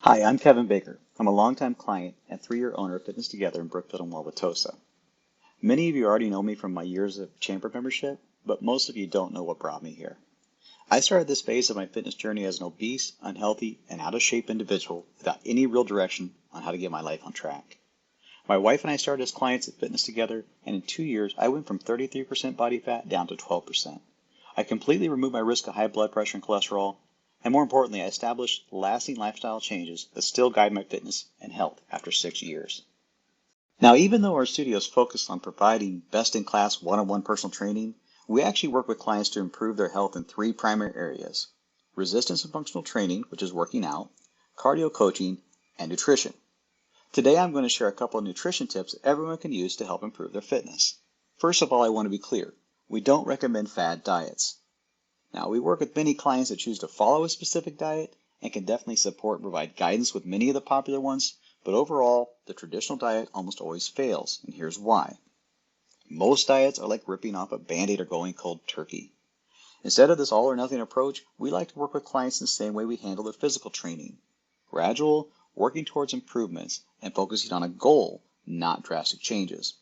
Hi, I'm Kevin Baker. I'm a longtime client and 3-year owner of Fitness Together in Brookfield and Wauwatosa. Many of you already know me from my years of chamber membership, but most of you don't know what brought me here. I started this phase of my fitness journey as an obese, unhealthy, and out of shape individual without any real direction on how to get my life on track. My wife and I started as clients at Fitness Together, and in 2 years, I went from 33% body fat down to 12%. I completely removed my risk of high blood pressure and cholesterol, and more importantly, I established lasting lifestyle changes that still guide my fitness and health after 6 years. Now, even though our studio is focused on providing best-in-class one-on-one personal training, we actually work with clients to improve their health in 3 primary areas: resistance and functional training, which is working out, cardio coaching, and nutrition. Today, I'm going to share a couple of nutrition tips everyone can use to help improve their fitness. First of all, I want to be clear. We don't recommend fad diets. Now, we work with many clients that choose to follow a specific diet and can definitely support and provide guidance with many of the popular ones, but overall, the traditional diet almost always fails, and here's why. Most diets are like ripping off a Band-Aid or going cold turkey. Instead of this all-or-nothing approach, we like to work with clients in the same way we handle their physical training. Gradual, working towards improvements, and focusing on a goal, not drastic changes.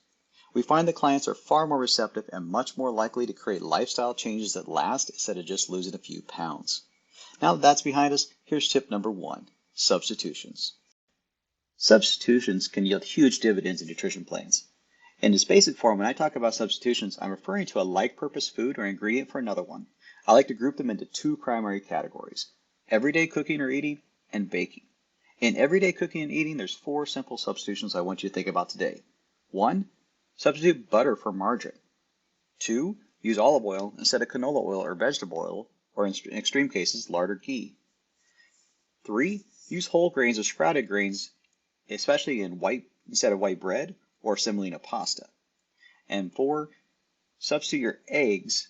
We find that clients are far more receptive and much more likely to create lifestyle changes that last instead of just losing a few pounds. Now that that's behind us, here's tip number 1, substitutions. Substitutions can yield huge dividends in nutrition plans. In its basic form, when I talk about substitutions, I'm referring to a like-purpose food or ingredient for another one. I like to group them into 2 primary categories: everyday cooking or eating and baking. In everyday cooking and eating, there's 4 simple substitutions I want you to think about today. 1, substitute butter for margarine. 2, use olive oil instead of canola oil or vegetable oil, or in extreme cases, lard or ghee. 3, use whole grains or sprouted grains, especially instead of white bread or semolina pasta. And 4, substitute your eggs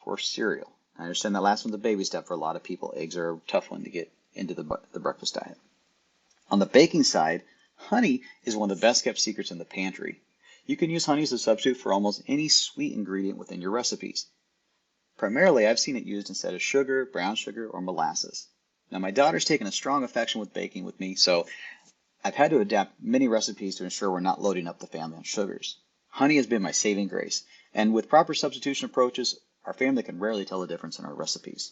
for cereal. I understand that last one's a baby step for a lot of people. Eggs are a tough one to get into the breakfast diet. On the baking side, honey is one of the best kept secrets in the pantry. You can use honey as a substitute for almost any sweet ingredient within your recipes. Primarily, I've seen it used instead of sugar, brown sugar, or molasses. Now, my daughter's taken a strong affection with baking with me, so I've had to adapt many recipes to ensure we're not loading up the family on sugars. Honey has been my saving grace, and with proper substitution approaches, our family can rarely tell the difference in our recipes.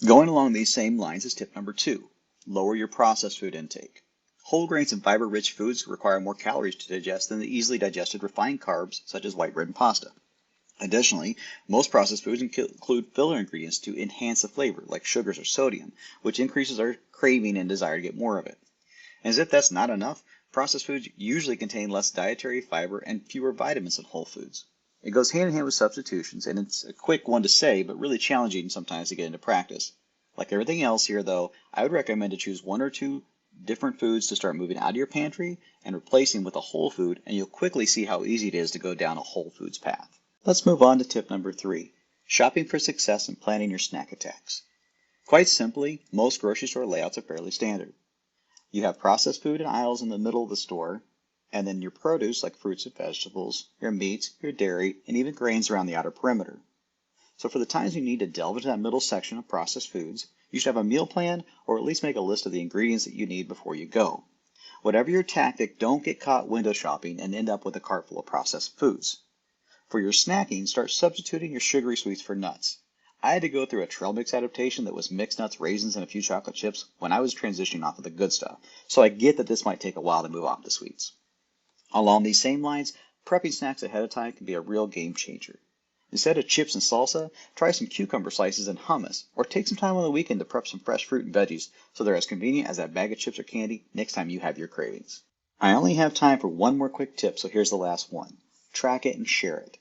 Going along these same lines is tip number 2, lower your processed food intake. Whole grains and fiber-rich foods require more calories to digest than the easily digested refined carbs such as white bread and pasta. Additionally, most processed foods include filler ingredients to enhance the flavor, like sugars or sodium, which increases our craving and desire to get more of it. And as if that's not enough, processed foods usually contain less dietary fiber and fewer vitamins than whole foods. It goes hand in hand with substitutions, and it's a quick one to say, but really challenging sometimes to get into practice. Like everything else here, though, I would recommend to choose 1 or 2 different foods to start moving out of your pantry and replacing with a whole food, and you'll quickly see how easy it is to go down a whole foods path. Let's move on to tip number 3, shopping for success and planning your snack attacks. Quite simply, most grocery store layouts are fairly standard. You have processed food in aisles in the middle of the store, and then your produce like fruits and vegetables, your meats, your dairy, and even grains around the outer perimeter. So for the times you need to delve into that middle section of processed foods, you should have a meal plan or at least make a list of the ingredients that you need before you go. Whatever your tactic, don't get caught window shopping and end up with a cart full of processed foods. For your snacking, start substituting your sugary sweets for nuts. I had to go through a trail mix adaptation that was mixed nuts, raisins, and a few chocolate chips when I was transitioning off of the good stuff, so I get that this might take a while to move off the sweets. Along these same lines, prepping snacks ahead of time can be a real game changer. Instead of chips and salsa, try some cucumber slices and hummus, or take some time on the weekend to prep some fresh fruit and veggies so they're as convenient as that bag of chips or candy next time you have your cravings. I only have time for one more quick tip, so here's the last one. Track it and share it.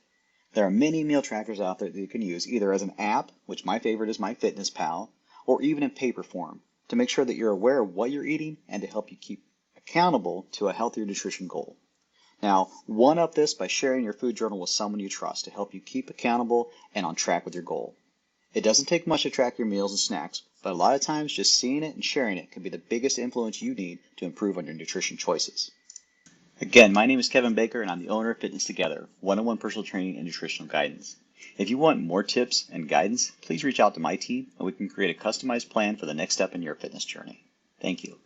There are many meal trackers out there that you can use either as an app, which my favorite is MyFitnessPal, or even in paper form to make sure that you're aware of what you're eating and to help you keep accountable to a healthier nutrition goal. Now, one-up this by sharing your food journal with someone you trust to help you keep accountable and on track with your goal. It doesn't take much to track your meals and snacks, but a lot of times just seeing it and sharing it can be the biggest influence you need to improve on your nutrition choices. Again, my name is Kevin Baker, and I'm the owner of Fitness Together, one-on-one personal training and nutritional guidance. If you want more tips and guidance, please reach out to my team, and we can create a customized plan for the next step in your fitness journey. Thank you.